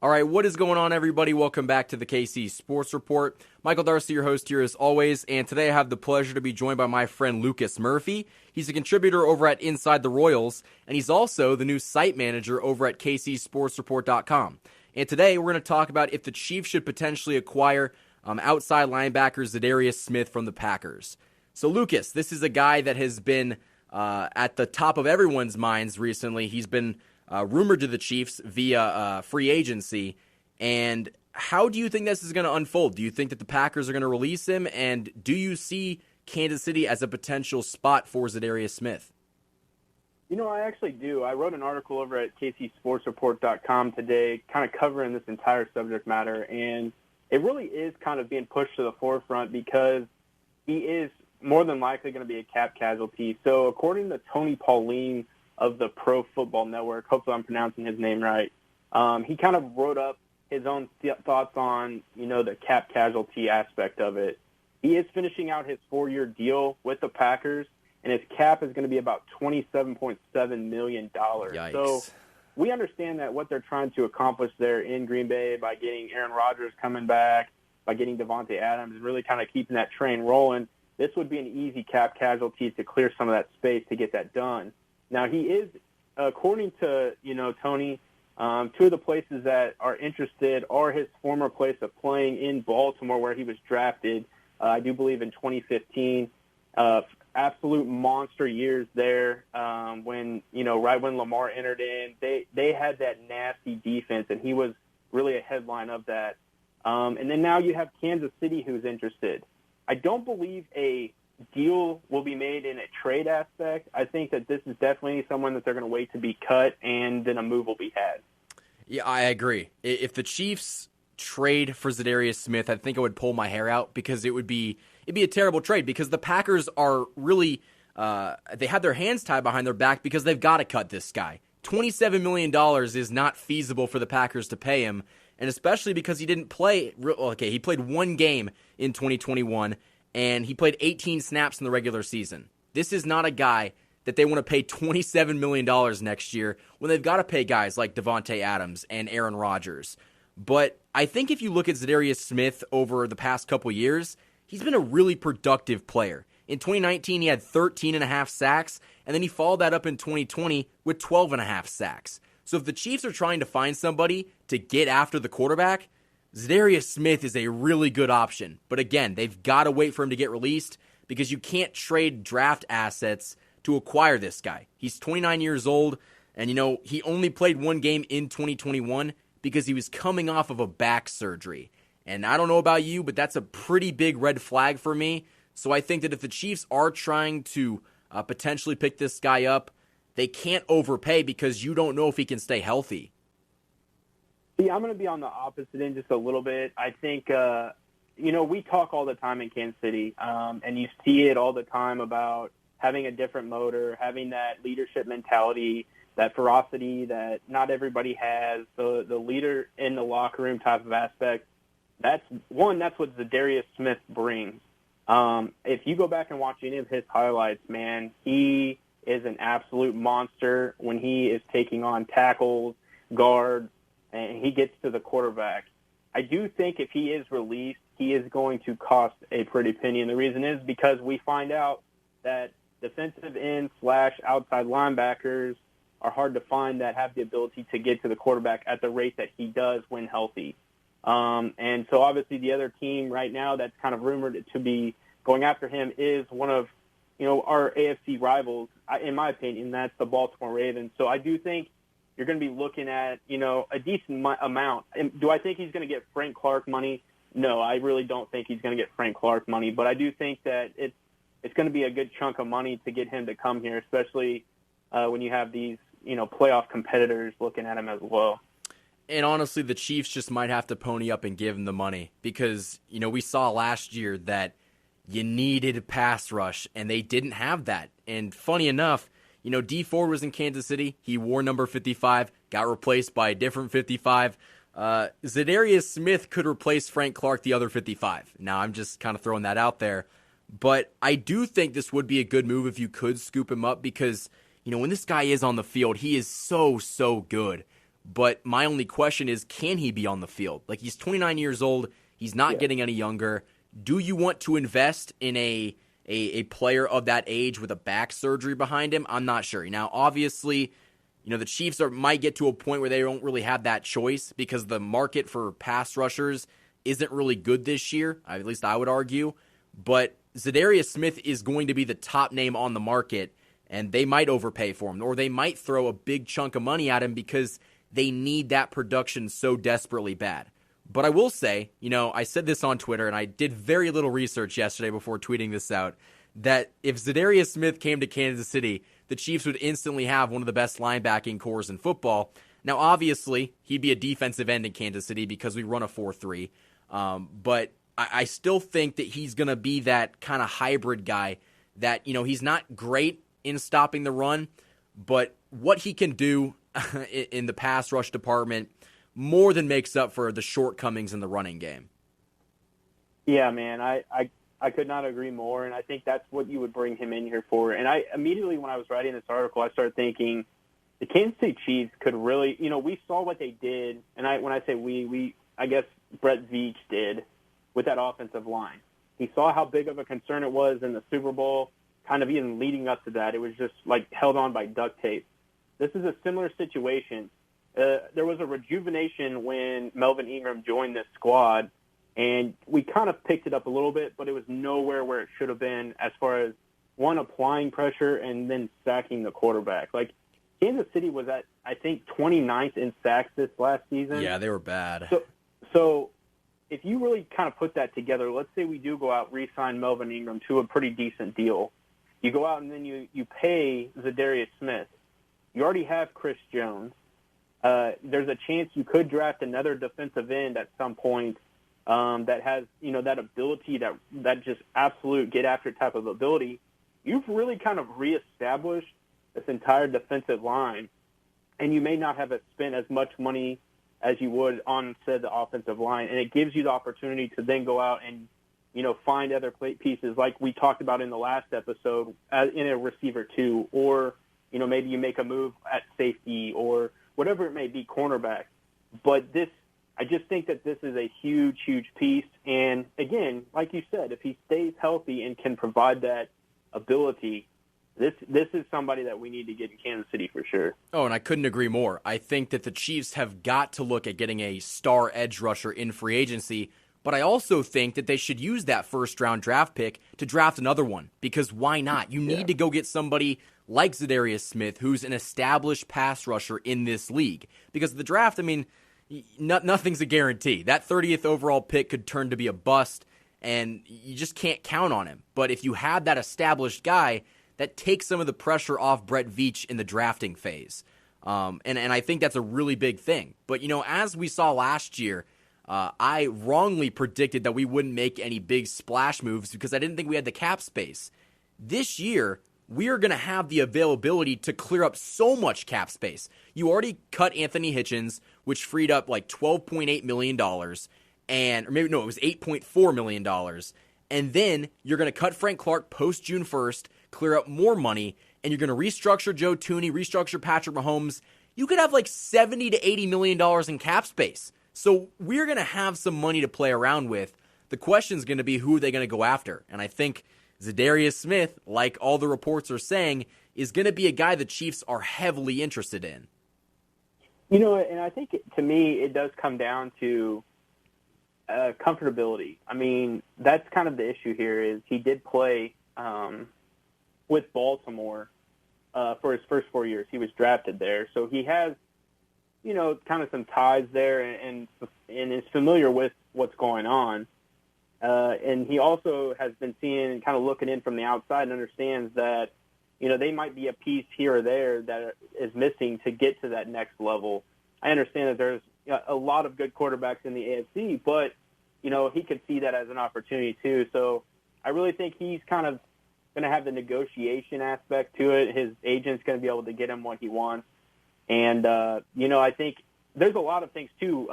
All right, what is going on, everybody? Welcome back to the KC Sports Report. Michael Darcy, your host here as always, and today I have the pleasure to be joined by my friend Lucas Murphy. He's a contributor over at Inside the Royals, and he's also the new site manager over at kcsportsreport.com. And today we're going to talk about if the Chiefs should potentially acquire outside linebacker Za'Darius Smith from the Packers. So Lucas, this is a guy that has been at the top of everyone's minds recently. He's been rumored to the Chiefs via free agency. And how do you think this is going to unfold? Do you think that the Packers are going to release him? And do you see Kansas City as a potential spot for Za'Darius Smith? You know, I actually do. I wrote an article over at kcsportsreport.com today kind of covering this entire subject matter. And it really is kind of being pushed to the forefront because he is more than likely going to be a cap casualty. So according to Tony Pauline of the Pro Football Network, hopefully I'm pronouncing his name right, he kind of wrote up his own thoughts on, the cap casualty aspect of it. He is finishing out his 4-year deal with the Packers, and his cap is going to be about $27.7 million. Yikes. So we understand that what they're trying to accomplish there in Green Bay by getting Aaron Rodgers coming back, by getting Davante Adams, and really kind of keeping that train rolling, this would be an easy cap casualty to clear some of that space to get that done. Now, he is, according to, Tony, two of the places that are interested are his former place of playing in Baltimore, where he was drafted, I do believe in 2015. Absolute monster years there when, right when Lamar entered in. They had that nasty defense, and he was really a headline of that. And then now you have Kansas City who's interested. I don't believe a deal will be made in a trade aspect. I think that this is definitely someone that they're going to wait to be cut, and then a move will be had. Yeah, I agree. If the Chiefs trade for Za'Darius Smith, I think I would pull my hair out because it'd be a terrible trade because the Packers are really they have their hands tied behind their back because they've got to cut this guy. $27 million is not feasible for the Packers to pay him, and especially because he didn't play. Okay, he played one game in 2021, and he played 18 snaps in the regular season. This is not a guy that they want to pay $27 million next year when they've got to pay guys like Davante Adams and Aaron Rodgers. But I think if you look at Za'Darius Smith over the past couple years, he's been a really productive player. In 2019, he had 13.5 sacks, and then he followed that up in 2020 with 12.5 sacks. So if the Chiefs are trying to find somebody to get after the quarterback, Za'Darius Smith is a really good option. But again, they've got to wait for him to get released because you can't trade draft assets to acquire this guy. He's 29 years old, and he only played one game in 2021 because he was coming off of a back surgery. And I don't know about you, but that's a pretty big red flag for me. So I think that if the Chiefs are trying to potentially pick this guy up, they can't overpay because you don't know if he can stay healthy. See, I'm going to be on the opposite end just a little bit. I think, we talk all the time in Kansas City, and you see it all the time about having a different motor, having that leadership mentality, that ferocity that not everybody has, the leader in the locker room type of aspect. That's what Za'Darius Smith brings. If you go back and watch any of his highlights, man, he is an absolute monster when he is taking on tackles, guards, and he gets to the quarterback. I do think if he is released, he is going to cost a pretty penny. And the reason is because we find out that defensive end / outside linebackers are hard to find that have the ability to get to the quarterback at the rate that he does when healthy. And so obviously the other team right now that's kind of rumored to be going after him is one of, our AFC rivals, in my opinion, that's the Baltimore Ravens. So I do think you're going to be looking at, a decent amount. And do I think he's going to get Frank Clark money? No, I really don't think he's going to get Frank Clark money, but I do think that it's going to be a good chunk of money to get him to come here, especially when you have these, playoff competitors looking at him as well. And honestly, the Chiefs just might have to pony up and give him the money because, we saw last year that you needed pass rush, and they didn't have that. And funny enough, Dee Ford was in Kansas City. He wore number 55, got replaced by a different 55. Za'Darius Smith could replace Frank Clark, the other 55. Now, I'm just kind of throwing that out there. But I do think this would be a good move if you could scoop him up because, when this guy is on the field, he is so, so good. But my only question is, can he be on the field? Like, he's 29 years old. He's not getting any younger. Do you want to invest in a player of that age with a back surgery behind him? I'm not sure. Now, obviously, the Chiefs might get to a point where they don't really have that choice because the market for pass rushers isn't really good this year, at least I would argue. But Za'Darius Smith is going to be the top name on the market, and they might overpay for him, or they might throw a big chunk of money at him because they need that production so desperately bad. But I will say, I said this on Twitter, and I did very little research yesterday before tweeting this out, that if Za'Darius Smith came to Kansas City, the Chiefs would instantly have one of the best linebacking cores in football. Now, obviously, he'd be a defensive end in Kansas City because we run a 4-3. But I still think that he's going to be that kind of hybrid guy that, he's not great in stopping the run, but what he can do in the pass rush department more than makes up for the shortcomings in the running game. Yeah, man, I could not agree more, and I think that's what you would bring him in here for. And I immediately, when I was writing this article, I started thinking the Kansas City Chiefs could really, we saw what they did, and when I say we, I guess Brett Veach did with that offensive line. He saw how big of a concern it was in the Super Bowl, kind of even leading up to that. It was just like held on by duct tape. This is a similar situation. There was a rejuvenation when Melvin Ingram joined this squad, and we kind of picked it up a little bit, but it was nowhere where it should have been as far as, one, applying pressure and then sacking the quarterback. Like, Kansas City was at, I think, 29th in sacks this last season. Yeah, they were bad. So if you really kind of put that together, let's say we do go out, re-sign Melvin Ingram to a pretty decent deal. You go out and then you pay Za'Darius Smith. You already have Chris Jones. There's a chance you could draft another defensive end at some point that has, that ability, that just absolute get-after type of ability. You've really kind of reestablished this entire defensive line, and you may not have spent as much money as you would on, said, the offensive line, and it gives you the opportunity to then go out and, find other pieces like we talked about in the last episode in a receiver too, or, maybe you make a move at safety or whatever it may be, cornerback. But I just think that this is a huge, huge piece. And again, like you said, if he stays healthy and can provide that ability, this is somebody that we need to get in Kansas City for sure. Oh, and I couldn't agree more. I think that the Chiefs have got to look at getting a star edge rusher in free agency, but I also think that they should use that first-round draft pick to draft another one, because why not? You need to go get somebody like Za'Darius Smith, who's an established pass rusher in this league. Because the draft, nothing's a guarantee. That 30th overall pick could turn to be a bust, and you just can't count on him. But if you have that established guy, that takes some of the pressure off Brett Veach in the drafting phase. And I think that's a really big thing. But, as we saw last year, I wrongly predicted that we wouldn't make any big splash moves because I didn't think we had the cap space. This year, we are going to have the availability to clear up so much cap space. You already cut Anthony Hitchens, which freed up like $12.8 million, it was $8.4 million. And then you're going to cut Frank Clark post June 1st, clear up more money, and you're going to restructure Joe Tooney, restructure Patrick Mahomes. You could have like $70 to $80 million in cap space. So we're going to have some money to play around with. The question is going to be, who are they going to go after? And I think Za'Darius Smith, like all the reports are saying, is going to be a guy the Chiefs are heavily interested in. And I think, to me, it does come down to comfortability. That's kind of the issue here is he did play with Baltimore for his first 4 years. He was drafted there. So he has, kind of some ties there and is familiar with what's going on. And he also has been seeing and kind of looking in from the outside and understands that, they might be a piece here or there that is missing to get to that next level. I understand that there's a lot of good quarterbacks in the AFC, but, he could see that as an opportunity too. So I really think he's kind of going to have the negotiation aspect to it. His agent's going to be able to get him what he wants. And, I think there's a lot of things too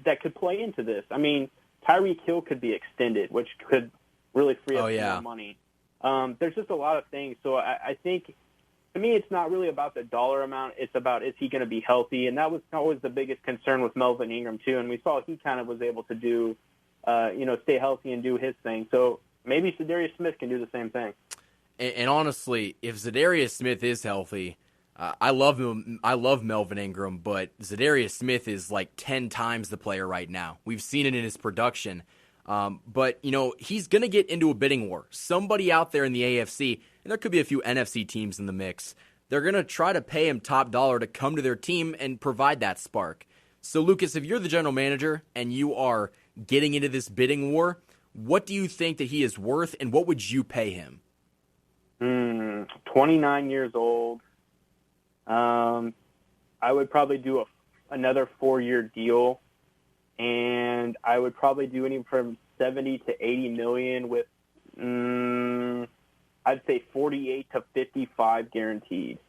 that could play into this. Tyreek Hill could be extended, which could really free up more money. There's just a lot of things. So I think to me, it's not really about the dollar amount. It's about, is he going to be healthy? And that was always the biggest concern with Melvin Ingram, too. And we saw he kind of was able to do, stay healthy and do his thing. So maybe Za'Darius Smith can do the same thing. And honestly, if Za'Darius Smith is healthy, I love him. I love Melvin Ingram, but Za'Darius Smith is like 10 times the player right now. We've seen it in his production. But, he's going to get into a bidding war. Somebody out there in the AFC, and there could be a few NFC teams in the mix, they're going to try to pay him top dollar to come to their team and provide that spark. So, Lucas, if you're the general manager and you are getting into this bidding war, what do you think that he is worth, and what would you pay him? 29 years old. I would probably do another 4-year deal, and I would probably do anywhere from 70 to 80 million with, I'd say 48 to 55 guaranteed.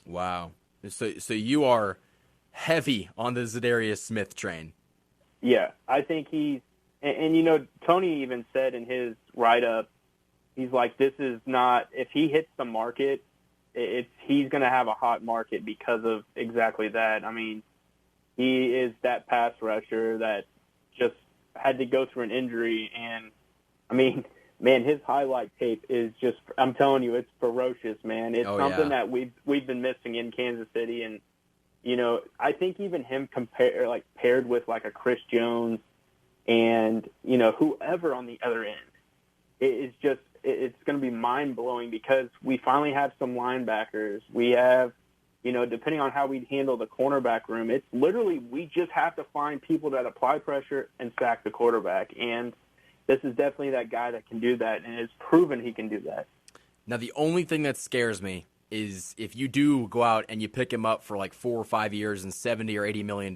Wow. So you are heavy on the Za'Darius Smith train. Yeah, I think he's, and Tony even said in his write-up, he's like, this is not, if he hits the market, he's going to have a hot market because of exactly that. I mean, he is that pass rusher that just had to go through an injury. And, I mean, man, his highlight tape is just, I'm telling you, it's ferocious, man. It's something that we've been missing in Kansas City. And, I think even him paired with like a Chris Jones and, whoever on the other end, it's going to be mind-blowing because we finally have some linebackers. We have, depending on how we handle the cornerback room, it's literally we just have to find people that apply pressure and sack the quarterback. And this is definitely that guy that can do that, and it's proven he can do that. Now, the only thing that scares me is if you do go out and you pick him up for like 4 or 5 years and $70 or $80 million,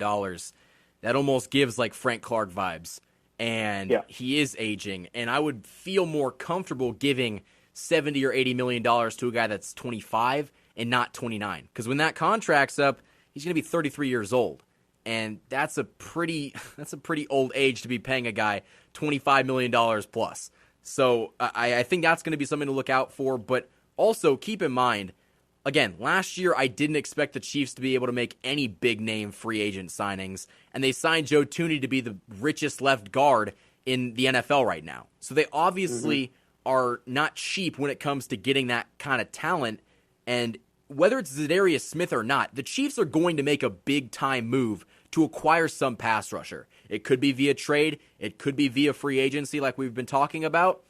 that almost gives like Frank Clark vibes. And he is aging, and I would feel more comfortable giving $70 or $80 million to a guy that's 25 and not 29. Because when that contract's up, he's going to be 33 years old, and that's a pretty old age to be paying a guy $25 million plus. So I think that's going to be something to look out for. But also keep in mind, again, last year I didn't expect the Chiefs to be able to make any big-name free agent signings, and they signed Joe Thuney to be the richest left guard in the NFL right now. So they obviously are not cheap when it comes to getting that kind of talent, and whether it's Za'Darius Smith or not, the Chiefs are going to make a big-time move to acquire some pass rusher. It could be via trade, it could be via free agency like we've been talking about,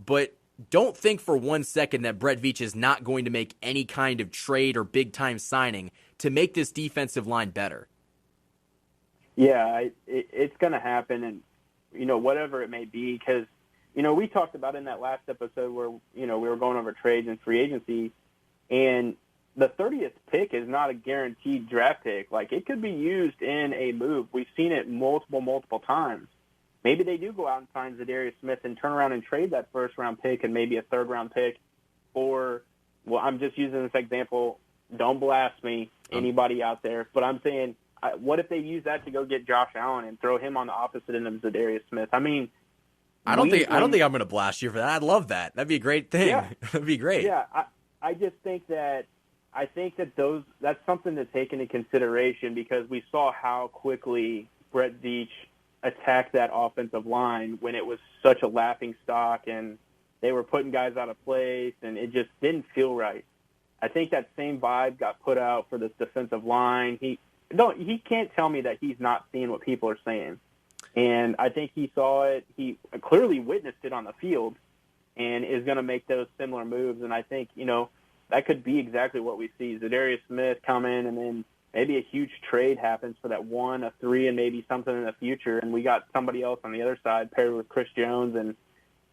but don't think for 1 second that Brett Veach is not going to make any kind of trade or big-time signing to make this defensive line better. Yeah, it's going to happen, and, whatever it may be, because, we talked about in that last episode where, we were going over trades and free agency, and the 30th pick is not a guaranteed draft pick. Like, it could be used in a move. We've seen it multiple times. Maybe they do go out and sign Za'Darius Smith and turn around and trade that first-round pick and maybe a third-round pick. Or, well, I'm just using this example. Don't blast me, anybody out there. But I'm saying, what if they use that to go get Josh Allen and throw him on the opposite end of Za'Darius Smith? I mean, I don't think I'm going to blast you for that. I'd love that. That'd be a great thing. Yeah. That'd be great. Yeah, I just think that that's something to take into consideration because we saw how quickly Brett Veach attack that offensive line when it was such a laughing stock and they were putting guys out of place and it just didn't feel right. I think that same vibe got put out for this defensive line. He can't tell me that he's not seeing what people are saying. And I think he saw it. He clearly witnessed it on the field and is going to make those similar moves. And I think, that could be exactly what we see. Za'Darius Smith come in and then maybe a huge trade happens for that 1, a 3, and maybe something in the future. And we got somebody else on the other side paired with Chris Jones. And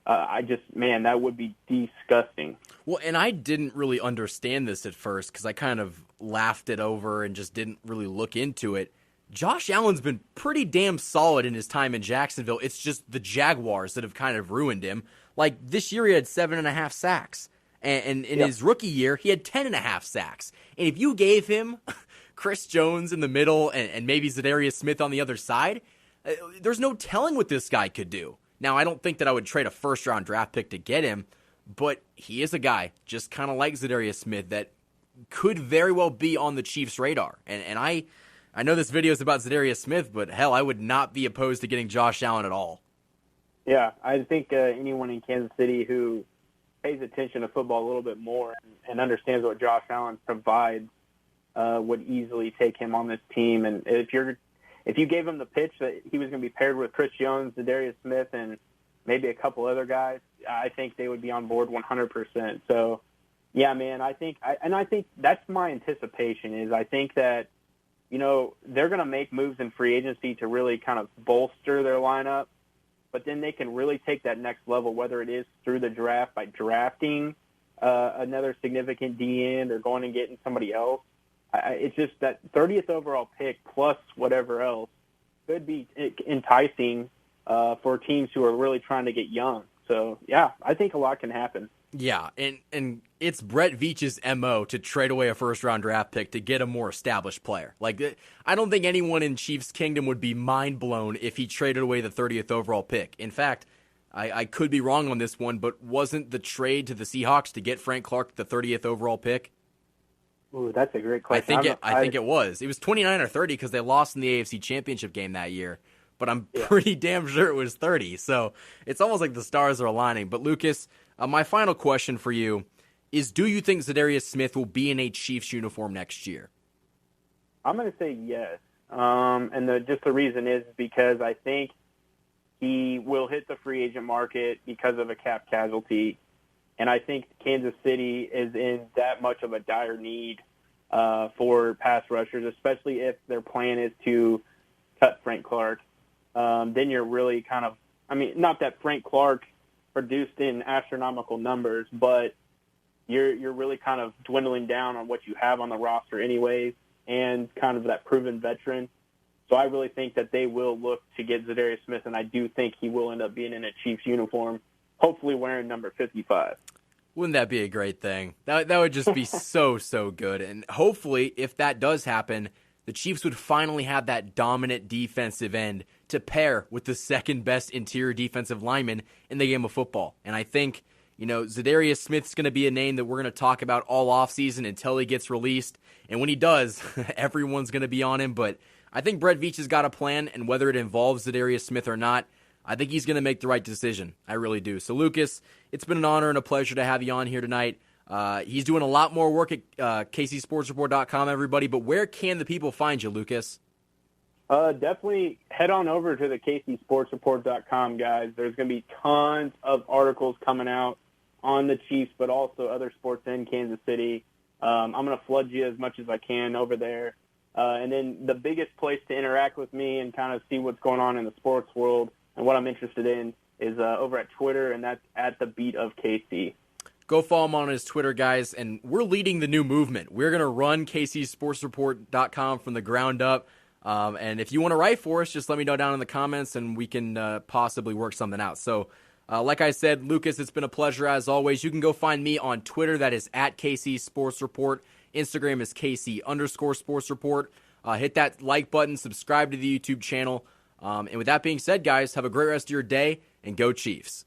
that would be disgusting. Well, and I didn't really understand this at first because I kind of laughed it over and just didn't really look into it. Josh Allen's been pretty damn solid in his time in Jacksonville. It's just the Jaguars that have kind of ruined him. Like this year he had 7.5 sacks. And in his rookie year, he had 10.5 sacks. And if you gave him Chris Jones in the middle and maybe Za'Darius Smith on the other side, there's no telling what this guy could do. Now, I don't think that I would trade a first-round draft pick to get him, but he is a guy, just kind of like Za'Darius Smith, that could very well be on the Chiefs' radar. And I know this video is about Za'Darius Smith, but hell, I would not be opposed to getting Josh Allen at all. Yeah, I think anyone in Kansas City who pays attention to football a little bit more and understands what Josh Allen provides would easily take him on this team. And if you gave him the pitch that he was going to be paired with Chris Jones, Za'Darius Smith, and maybe a couple other guys, I think they would be on board 100%. So, yeah, man, I think that's my anticipation is I think that, they're going to make moves in free agency to really kind of bolster their lineup, but then they can really take that next level, whether it is through the draft by drafting another significant D-end or going and getting somebody else. It's just that 30th overall pick plus whatever else could be enticing for teams who are really trying to get young. So, yeah, I think a lot can happen. Yeah, and it's Brett Veach's MO to trade away a first-round draft pick to get a more established player. Like, I don't think anyone in Chiefs Kingdom would be mind-blown if he traded away the 30th overall pick. In fact, I could be wrong on this one, but wasn't the trade to the Seahawks to get Frank Clark the 30th overall pick? Ooh, that's a great question. I think it was. It was 29 or 30 because they lost in the AFC Championship game that year. But I'm pretty damn sure it was 30. So it's almost like the stars are aligning. But Lucas, my final question for you is, do you think Za'Darius Smith will be in a Chiefs uniform next year? I'm going to say yes. And the reason is because I think he will hit the free agent market because of a cap casualty. And I think Kansas City is in that much of a dire need for pass rushers, especially if their plan is to cut Frank Clark. Then you're really kind of, not that Frank Clark produced in astronomical numbers, but you're really kind of dwindling down on what you have on the roster anyways, and kind of that proven veteran. So I really think that they will look to get Za'Darius Smith, and I do think he will end up being in a Chiefs uniform, hopefully wearing number 55. Wouldn't that be a great thing? That would just be so good. And hopefully, if that does happen, the Chiefs would finally have that dominant defensive end to pair with the second best interior defensive lineman in the game of football. And I think, Za'Darius Smith's going to be a name that we're going to talk about all offseason until he gets released. And when he does, everyone's going to be on him. But I think Brett Veach has got a plan, and whether it involves Za'Darius Smith or not, I think he's going to make the right decision. I really do. So, Lucas, it's been an honor and a pleasure to have you on here tonight. He's doing a lot more work at KCSportsReport.com, everybody. But where can the people find you, Lucas? Definitely head on over to the KCSportsReport.com, guys. There's going to be tons of articles coming out on the Chiefs, but also other sports in Kansas City. I'm going to flood you as much as I can over there. And then the biggest place to interact with me and kind of see what's going on in the sports world and what I'm interested in is over at Twitter, and that's at the Beat of KC. Go follow him on his Twitter, guys, and we're leading the new movement. We're going to run KCSportsReport.com from the ground up. And if you want to write for us, just let me know down in the comments, and we can possibly work something out. So, like I said, Lucas, it's been a pleasure as always. You can go find me on Twitter. That is at KC Sports Report. Instagram is KC_Sports Report. Hit that like button, subscribe to the YouTube channel. And with that being said, guys, have a great rest of your day, and go Chiefs.